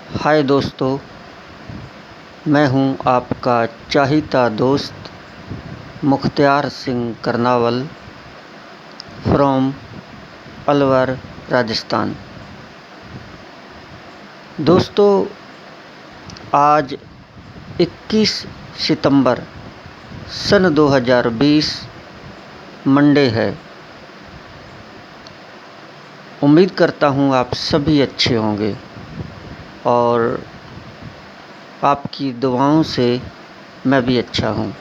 हाय दोस्तों, मैं हूं आपका चाहीता दोस्त मुख्तियार सिंह करनावल फ्रॉम अलवर, राजस्थान। दोस्तों, आज 21 सितंबर सन 2020 मंडे है। उम्मीद करता हूं आप सभी अच्छे होंगे और आपकी दुआओं से मैं भी अच्छा हूं।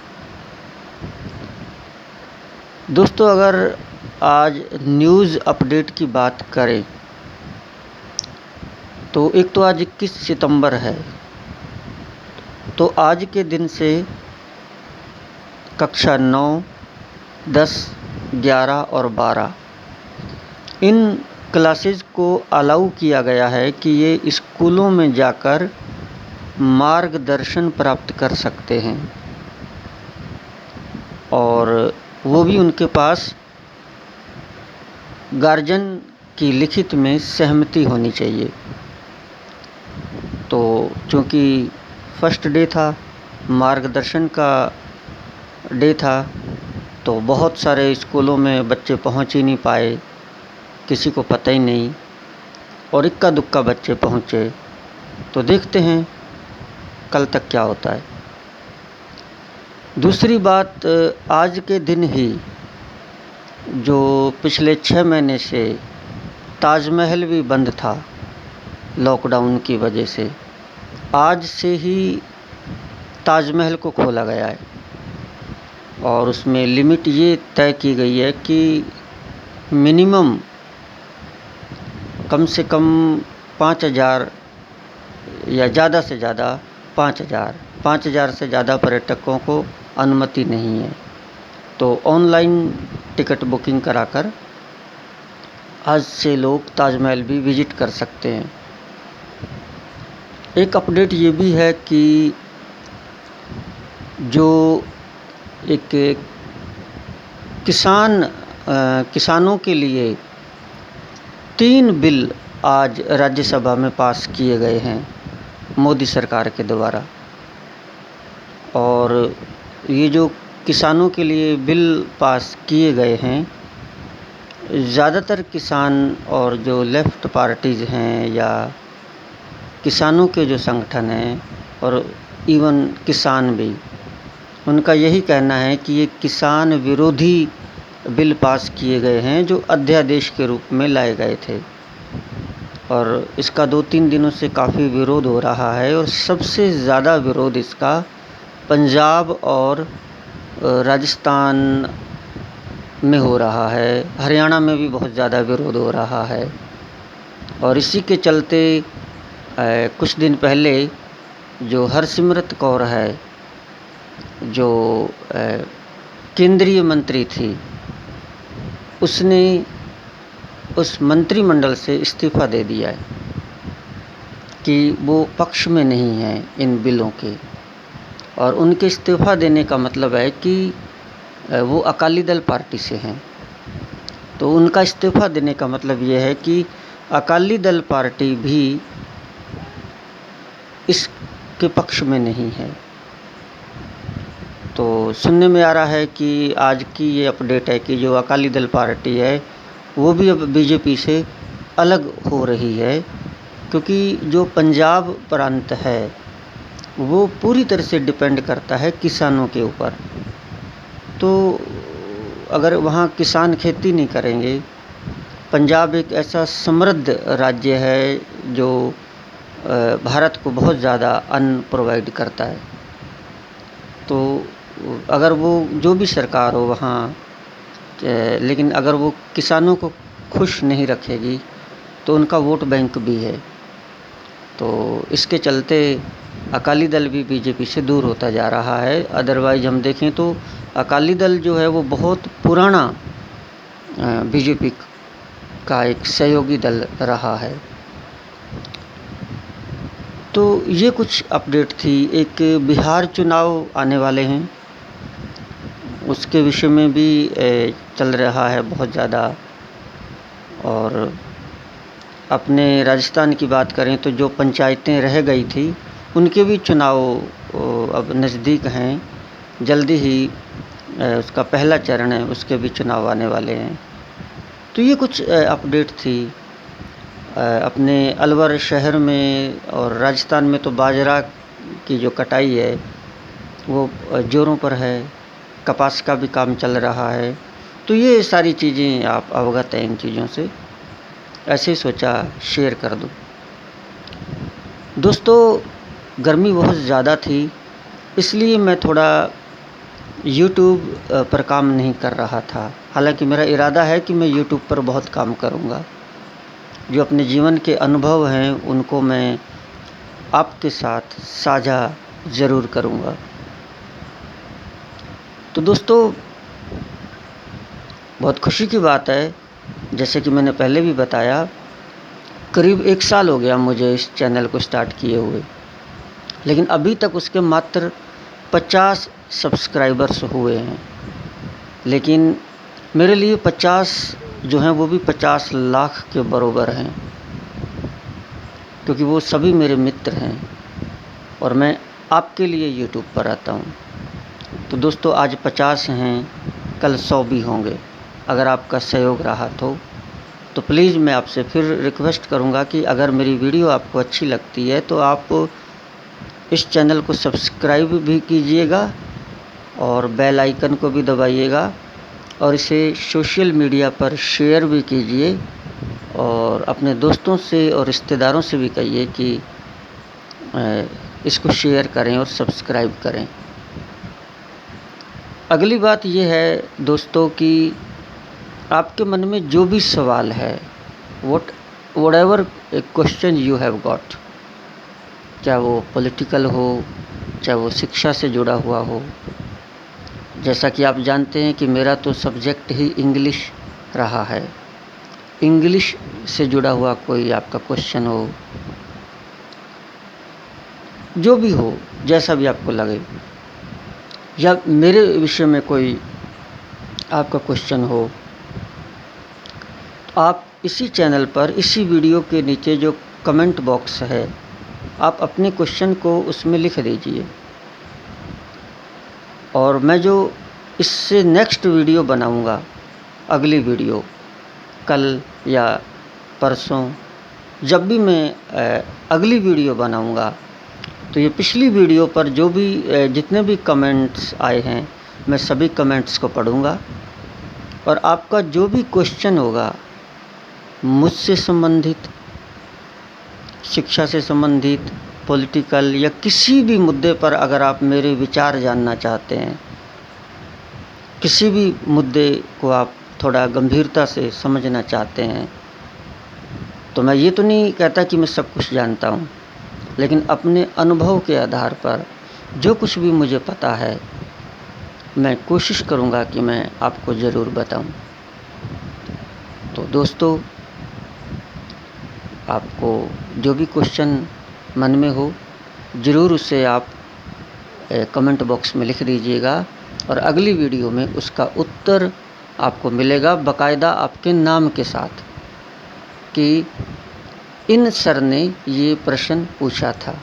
दोस्तों, अगर आज न्यूज़ अपडेट की बात करें तो एक तो आज 21 सितंबर है, तो आज के दिन से कक्षा 9, 10, 11 और 12 इन क्लासेस को अलाउ किया गया है कि ये स्कूलों में जाकर मार्गदर्शन प्राप्त कर सकते हैं और वो भी उनके पास गार्जियन की लिखित में सहमति होनी चाहिए। तो चूँकि फर्स्ट डे था, मार्गदर्शन का डे था, तो बहुत सारे स्कूलों में बच्चे पहुंच ही नहीं पाए, किसी को पता ही नहीं और इक्का दुक्का बच्चे पहुंचे। तो देखते हैं कल तक क्या होता है। दूसरी बात, आज के दिन ही जो पिछले 6 महीने से ताजमहल भी बंद था लॉकडाउन की वजह से, आज से ही ताजमहल को खोला गया है और उसमें लिमिट ये तय की गई है कि मिनिमम कम से कम 5,000 या ज़्यादा से ज़्यादा 5,000 से ज़्यादा पर्यटकों को अनुमति नहीं है। तो ऑनलाइन टिकट बुकिंग कराकर आज से लोग ताजमहल भी विज़िट कर सकते हैं। एक अपडेट ये भी है कि जो एक किसानों के लिए 3 बिल आज राज्यसभा में पास किए गए हैं मोदी सरकार के द्वारा। और ये जो किसानों के लिए बिल पास किए गए हैं, ज़्यादातर किसान और जो लेफ़्ट पार्टीज़ हैं या किसानों के जो संगठन हैं और इवन किसान भी, उनका यही कहना है कि ये किसान विरोधी बिल पास किए गए हैं जो अध्यादेश के रूप में लाए गए थे और इसका 2-3 दिनों से काफ़ी विरोध हो रहा है और सबसे ज़्यादा विरोध इसका पंजाब और राजस्थान में हो रहा है। हरियाणा में भी बहुत ज़्यादा विरोध हो रहा है और इसी के चलते कुछ दिन पहले जो हरसिमरत कौर है, जो केंद्रीय मंत्री थी, उसने उस मंत्रिमंडल से इस्तीफ़ा दे दिया है कि वो पक्ष में नहीं है इन बिलों के। और उनके इस्तीफ़ा देने का मतलब है कि वो अकाली दल पार्टी से हैं। तो उनका इस्तीफ़ा देने का मतलब ये है कि अकाली दल पार्टी भी इसके पक्ष में नहीं है। तो सुनने में आ रहा है कि आज की ये अपडेट है कि जो अकाली दल पार्टी है वो भी अब बीजेपी से अलग हो रही है, क्योंकि जो पंजाब प्रांत है वो पूरी तरह से डिपेंड करता है किसानों के ऊपर। तो अगर वहाँ किसान खेती नहीं करेंगे, पंजाब एक ऐसा समृद्ध राज्य है जो भारत को बहुत ज़्यादा अन्न प्रोवाइड करता है। तो अगर वो जो भी सरकार हो वहाँ, लेकिन अगर वो किसानों को खुश नहीं रखेगी तो उनका वोट बैंक भी है। तो इसके चलते अकाली दल भी बीजेपी से दूर होता जा रहा है। अदरवाइज़ हम देखें तो अकाली दल जो है वो बहुत पुराना बीजेपी का एक सहयोगी दल रहा है। तो ये कुछ अपडेट थी। एक बिहार चुनाव आने वाले हैं, उसके विषय में भी चल रहा है बहुत ज़्यादा। और अपने राजस्थान की बात करें तो जो पंचायतें रह गई थी उनके भी चुनाव अब नज़दीक हैं। जल्दी ही उसका पहला चरण है, उसके भी चुनाव आने वाले हैं। तो ये कुछ अपडेट थी। अपने अलवर शहर में और राजस्थान में तो बाजरा की जो कटाई है वो ज़ोरों पर है, कपास का भी काम चल रहा है। तो ये सारी चीज़ें आप अवगत हैं इन चीज़ों से, ऐसे ही सोचा शेयर कर दूँ। दोस्तों, गर्मी बहुत ज़्यादा थी, इसलिए मैं थोड़ा यूट्यूब पर काम नहीं कर रहा था। हालांकि मेरा इरादा है कि मैं यूट्यूब पर बहुत काम करूंगा। जो अपने जीवन के अनुभव हैं उनको मैं आपके साथ साझा ज़रूर करूंगा। तो दोस्तों, बहुत खुशी की बात है, जैसे कि मैंने पहले भी बताया, करीब 1 साल हो गया मुझे इस चैनल को स्टार्ट किए हुए, लेकिन अभी तक उसके मात्र 50 सब्सक्राइबर्स हुए हैं। लेकिन मेरे लिए 50 जो हैं वो भी 50 लाख के बराबर हैं, क्योंकि वो सभी मेरे मित्र हैं और मैं आपके लिए यूट्यूब पर आता हूँ। तो दोस्तों, आज 50 हैं, कल 100 भी होंगे। अगर आपका सहयोग रहा तो प्लीज़ मैं आपसे फिर रिक्वेस्ट करूँगा कि अगर मेरी वीडियो आपको अच्छी लगती है तो आप इस चैनल को सब्सक्राइब भी कीजिएगा और बेल आइकन को भी दबाइएगा और इसे सोशल मीडिया पर शेयर भी कीजिए और अपने दोस्तों से और रिश्तेदारों से भी कहिए कि इसको शेयर करें और सब्सक्राइब करें। अगली बात ये है दोस्तों कि आपके मन में जो भी सवाल है, whatever question you have got, चाहे वो पॉलिटिकल हो, चाहे वो शिक्षा से जुड़ा हुआ हो। जैसा कि आप जानते हैं कि मेरा तो सब्जेक्ट ही इंग्लिश रहा है। इंग्लिश से जुड़ा हुआ कोई आपका क्वेश्चन हो, जो भी हो, जैसा भी आपको लगे, या मेरे विषय में कोई आपका क्वेश्चन हो, तो आप इसी चैनल पर, इसी वीडियो के नीचे जो कमेंट बॉक्स है, आप अपने क्वेश्चन को उसमें लिख दीजिए और मैं जो इससे नेक्स्ट वीडियो बनाऊंगा, अगली वीडियो कल या परसों, जब भी मैं अगली वीडियो बनाऊंगा तो ये पिछली वीडियो पर जो भी जितने भी कमेंट्स आए हैं, मैं सभी कमेंट्स को पढ़ूंगा और आपका जो भी क्वेश्चन होगा मुझसे संबंधित, शिक्षा से संबंधित, पॉलिटिकल या किसी भी मुद्दे पर अगर आप मेरे विचार जानना चाहते हैं, किसी भी मुद्दे को आप थोड़ा गंभीरता से समझना चाहते हैं, तो मैं ये तो नहीं कहता कि मैं सब कुछ जानता हूँ, लेकिन अपने अनुभव के आधार पर जो कुछ भी मुझे पता है मैं कोशिश करूँगा कि मैं आपको ज़रूर बताऊँ। तो दोस्तों, आपको जो भी क्वेश्चन मन में हो ज़रूर उसे आप कमेंट बॉक्स में लिख दीजिएगा और अगली वीडियो में उसका उत्तर आपको मिलेगा बाकायदा आपके नाम के साथ कि इन सर ने ये प्रश्न पूछा था।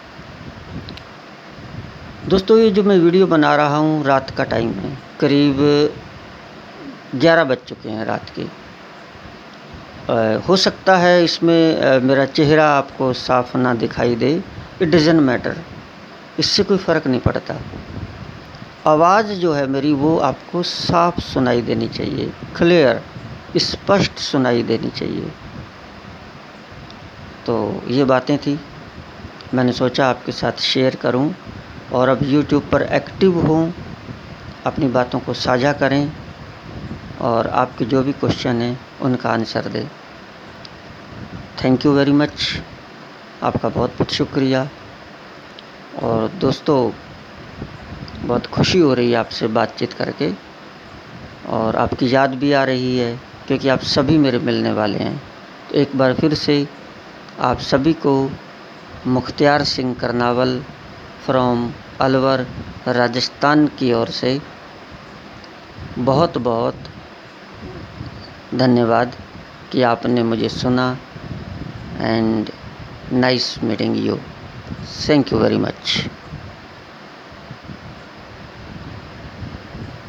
दोस्तों, ये जो मैं वीडियो बना रहा हूँ रात का टाइम है, करीब 11 बज चुके हैं रात के। हो सकता है इसमें मेरा चेहरा आपको साफ ना दिखाई दे, इट डज़न्ट मैटर, इससे कोई फ़र्क नहीं पड़ता। आवाज़ जो है मेरी वो आपको साफ सुनाई देनी चाहिए, क्लियर, स्पष्ट सुनाई देनी चाहिए। तो ये बातें थी, मैंने सोचा आपके साथ शेयर करूं और अब यूट्यूब पर एक्टिव हों, अपनी बातों को साझा करें और आपके जो भी क्वेश्चन हैं उनका आंसर दें। थैंक यू वेरी मच, आपका बहुत बहुत शुक्रिया। और दोस्तों, बहुत खुशी हो रही है आपसे बातचीत करके और आपकी याद भी आ रही है क्योंकि आप सभी मेरे मिलने वाले हैं। तो एक बार फिर से आप सभी को मुख्तियार सिंह करनावल फ्रॉम अलवर राजस्थान की ओर से बहुत बहुत धन्यवाद कि आपने मुझे सुना and nice meeting you. Thank you very much.